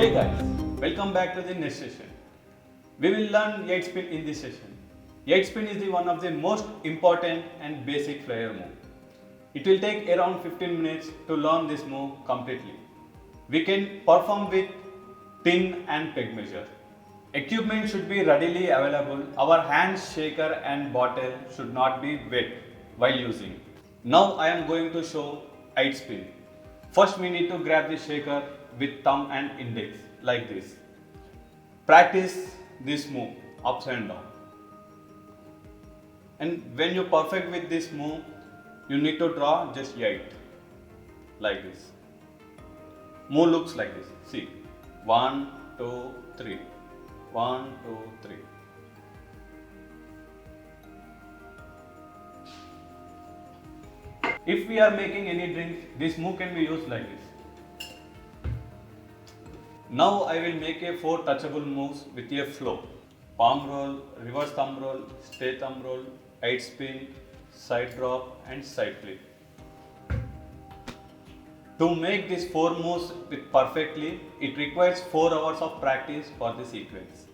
Hey guys, welcome back to the next session. We will learn 8 spin in this session. 8 spin is one of the most important and basic flair move. It will take around 15 minutes to learn this move completely. We can perform with tin and peg measure. Equipment should be readily available. Our hand shaker and bottle should not be wet while using. Now I am going to show 8 spin. First we need to grab the shaker with thumb and index like this. Practice this move ups and down. And when you perfect with this move, you need to draw just 8 like this. Move looks like this. See, 1, 2, 3. 1, 2, 3. If we are making any drinks, this move can be used like this. Now I will make a 4 touchable moves with a flow. Palm roll, reverse thumb roll, straight thumb roll, 8 spin, side drop and side flip. To make these 4 moves perfectly, it requires 4 hours of practice for the sequence.